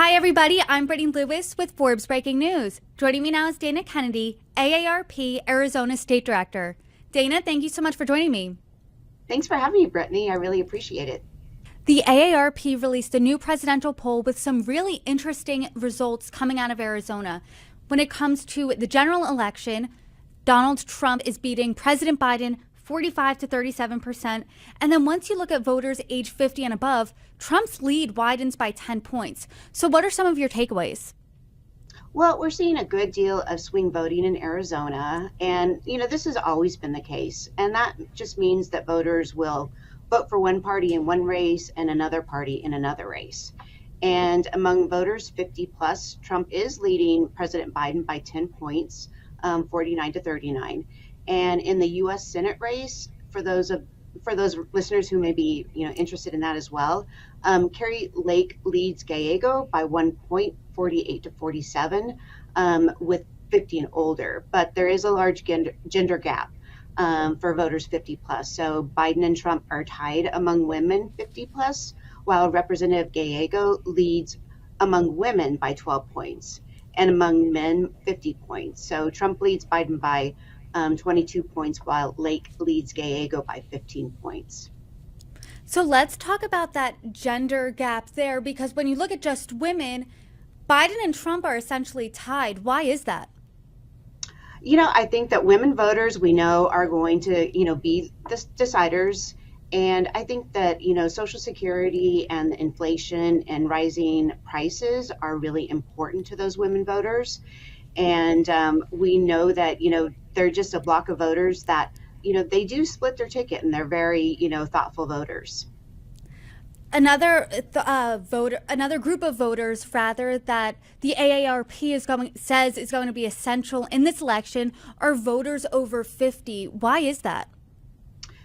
Hi, everybody. I'm Brittany Lewis with Forbes Breaking News. Joining me now is Dana Kennedy, AARP Arizona State Director. Dana, thank you so much for joining me. Thanks for having me, Brittany. I really appreciate it. The AARP released a new presidential poll with some really interesting results coming out of Arizona. When it comes to the general election, Donald Trump is beating President Biden 45 to 37%. And then once you look at voters age 50 and above, Trump's lead widens by 10 points. So what are some of your takeaways? Well, we're seeing a good deal of swing voting in Arizona. And, this has always been the case. And that just means that voters will vote for one party in one race and another party in another race. And among voters 50 plus, Trump is leading President Biden by 10 points, 49 to 39. And in the U.S. Senate race, for those listeners who may be interested in that as well, Carrie Lake leads Gallego by 1 point, 48 to 47, with 50 and older. But there is a large gender gap for voters 50 plus. So Biden and Trump are tied among women 50 plus, while Representative Gallego leads among women by 12 points and among men 50 points. So Trump leads Biden by 22 points, while Lake leads Gallego by 15 points. So let's talk about that gender gap there, because when you look at just women, Biden and Trump are essentially tied. Why is that? I think that women voters we know are going to, be the deciders. And I think that, Social Security and inflation and rising prices are really important to those women voters. And we know that, they're just a block of voters that, they do split their ticket, and they're very, thoughtful voters. Another group of voters, rather, that the AARP says is going to be essential in this election are voters over 50. Why is that?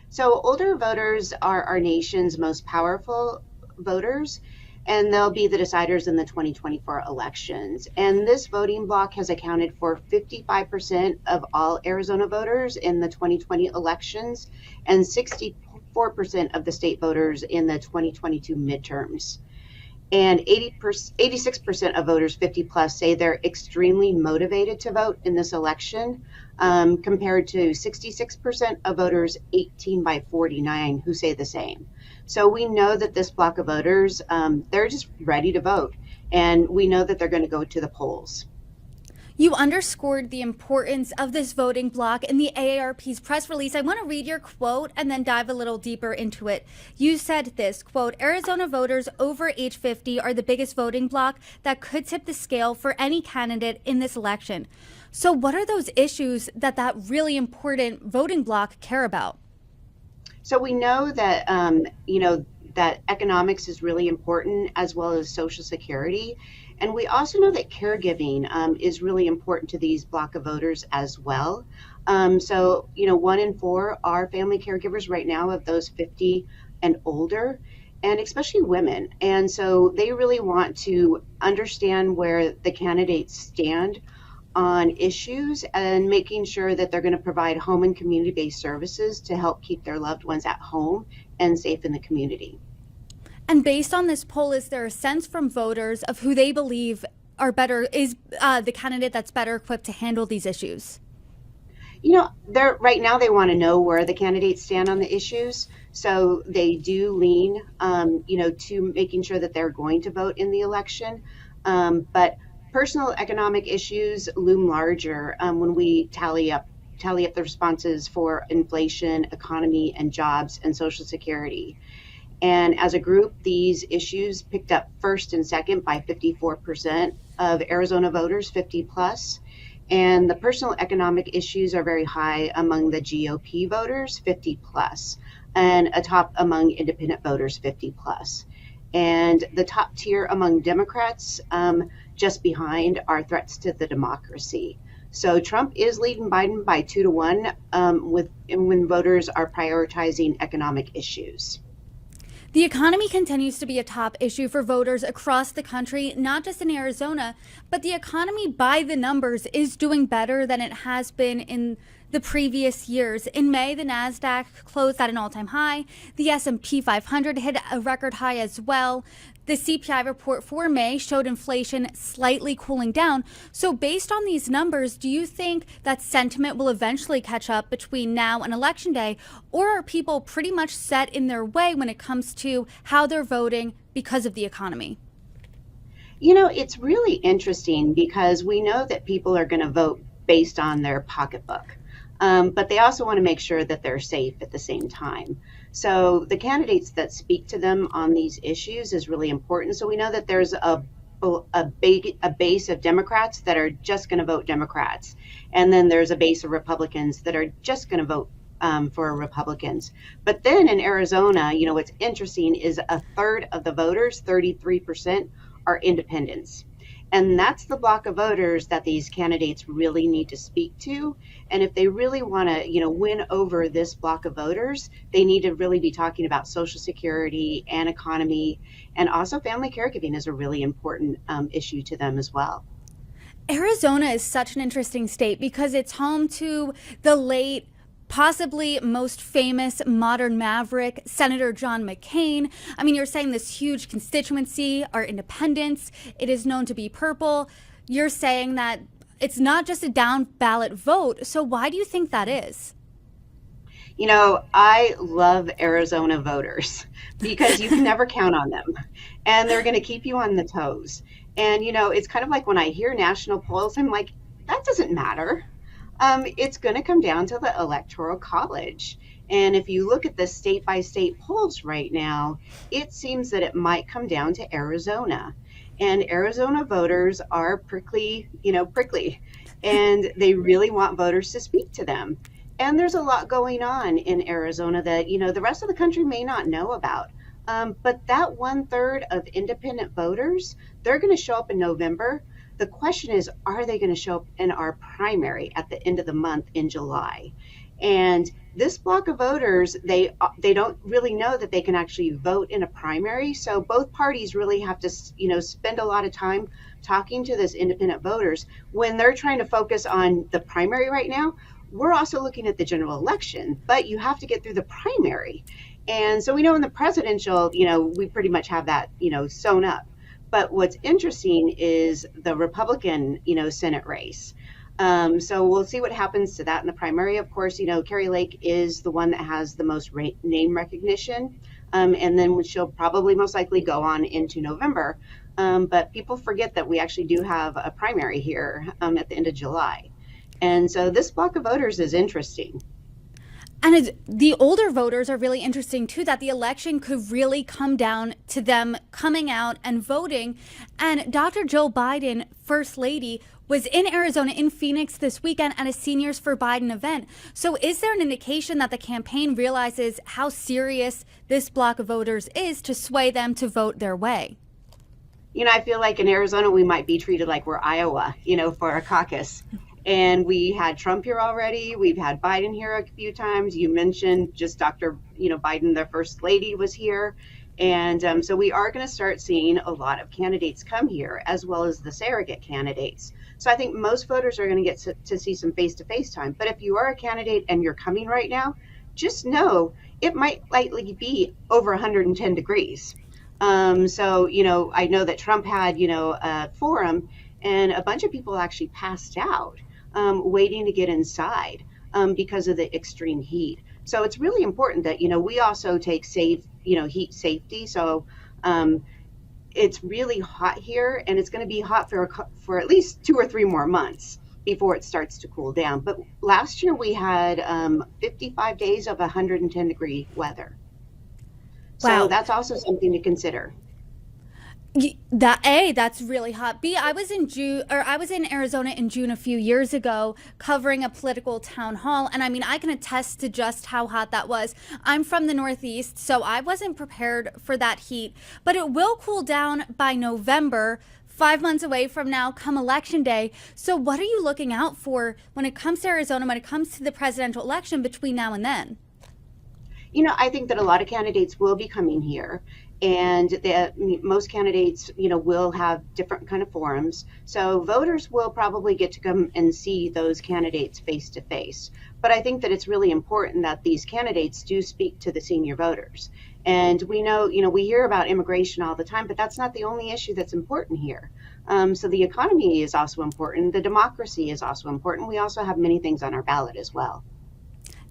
So older voters are our nation's most powerful voters, and they'll be the deciders in the 2024 elections. And this voting bloc has accounted for 55% of all Arizona voters in the 2020 elections and 64% of the state voters in the 2022 midterms. And 86% of voters 50 plus say they're extremely motivated to vote in this election, compared to 66% of voters 18 by 49 who say the same. So we know that this block of voters, they're just ready to vote, and we know that they're going to go to the polls. You underscored the importance of this voting bloc in the AARP's press release. I want to read your quote and then dive a little deeper into it. You said this, quote, "Arizona voters over age 50 are the biggest voting bloc that could tip the scale for any candidate in this election." So what are those issues that really important voting bloc care about? So we know that, that economics is really important, as well as Social Security. And we also know that caregiving is really important to these block of voters as well. So, 1 in 4 are family caregivers right now of those 50 and older, and especially women. And so they really want to understand where the candidates stand on issues and making sure that they're going to provide home and community-based services to help keep their loved ones at home and safe in the community. And based on this poll, is there a sense from voters of who they believe is the candidate that's better equipped to handle these issues? Right now they want to know where the candidates stand on the issues. So they do lean, to making sure that they're going to vote in the election. But personal economic issues loom larger when we tally up the responses for inflation, economy, and jobs and Social Security. And as a group, these issues picked up first and second by 54% of Arizona voters 50 plus. And the personal economic issues are very high among the GOP voters 50 plus, and atop among independent voters 50 plus. And the top tier among Democrats, just behind, are threats to the democracy. So Trump is leading Biden by 2 to 1 when voters are prioritizing economic issues. The economy continues to be a top issue for voters across the country, not just in Arizona, but the economy by the numbers is doing better than it has been in the previous years. In May, the Nasdaq closed at an all-time high. The S&P 500 hit a record high as well. The CPI report for May showed inflation slightly cooling down. So based on these numbers, do you think that sentiment will eventually catch up between now and Election Day? Or are people pretty much set in their way when it comes to how they're voting because of the economy? You know, it's really interesting because we know that people are going to vote based on their pocketbook. But they also want to make sure that they're safe at the same time. So the candidates that speak to them on these issues is really important. So we know that there's a base of Democrats that are just going to vote Democrats. And then there's a base of Republicans that are just going to vote for Republicans. But then in Arizona, you know, what's interesting is a third of the voters, 33%, are independents. And that's the block of voters that these candidates really need to speak to. And if they really want to, you know, win over this block of voters, they need to really be talking about Social Security and economy. And also family caregiving is a really important issue to them as well. Arizona is such an interesting state because it's home to the late, possibly most famous modern maverick, Senator John McCain. I mean, you're saying this huge constituency are independents. It is known to be purple. You're saying that it's not just a down ballot vote. So why do you think that is? You know, I love Arizona voters because you can never count on them and they're going to keep you on the toes. And, you know, it's kind of like when I hear national polls, I'm like, that doesn't matter. It's going to come down to the Electoral College. And if you look at the state by state polls right now, it seems that it might come down to Arizona. And Arizona voters are prickly, and they really want voters to speak to them. And there's a lot going on in Arizona that, you know, the rest of the country may not know about. But that 1/3 of independent voters, they're going to show up in November. The question is, are they going to show up in our primary at the end of the month in July? And this block of voters, they don't really know that they can actually vote in a primary. So both parties really have to, you know, spend a lot of time talking to this independent voters when they're trying to focus on the primary right now. We're also looking at the general election, but you have to get through the primary. And so we know in the presidential, you know, we pretty much have that, you know, sewn up. But what's interesting is the Republican, you know, Senate race. So we'll see what happens to that in the primary. Of course, you know, Carrie Lake is the one that has the most name recognition. And then she'll probably most likely go on into November. But people forget that we actually do have a primary here at the end of July. And so this block of voters is interesting. And the older voters are really interesting, too, that the election could really come down to them coming out and voting. And Dr. Joe Biden, First Lady, was in Arizona, in Phoenix this weekend at a Seniors for Biden event. So is there an indication that the campaign realizes how serious this block of voters is to sway them to vote their way? You know, I feel like in Arizona, we might be treated like we're Iowa, you know, for a caucus. And we had Trump here already. We've had Biden here a few times. You mentioned just Dr. Biden, their First Lady, was here. And so we are going to start seeing a lot of candidates come here, as well as the surrogate candidates. So I think most voters are going to get to see some face-to-face time. But if you are a candidate and you're coming right now, just know it might likely be over 110 degrees. So, you know, I know that Trump had, a forum and a bunch of people actually passed out waiting to get inside because of the extreme heat. So it's really important that, we also take heat safety. So it's really hot here, and it's going to be hot for at least 2 or 3 more months before it starts to cool down. But last year we had 55 days of 110 degree weather. Wow. So that's also something to consider. That's really hot. B, I was in Arizona in June a few years ago covering a political town hall, and I mean, I can attest to just how hot that was. I'm from the Northeast, so I wasn't prepared for that heat, but it will cool down by November, 5 months away from now, come Election Day. So what are you looking out for when it comes to Arizona, when it comes to the presidential election between now and then? I think that a lot of candidates will be coming here. and most candidates, will have different kind of forums. So voters will probably get to come and see those candidates face to face. But I think that it's really important that these candidates do speak to the senior voters. And we know, we hear about immigration all the time, but that's not the only issue that's important here. So the economy is also important. The democracy is also important. We also have many things on our ballot as well.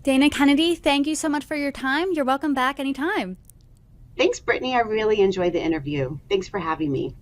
Dana Kennedy, thank you so much for your time. You're welcome back anytime. Thanks, Brittany. I really enjoyed the interview. Thanks for having me.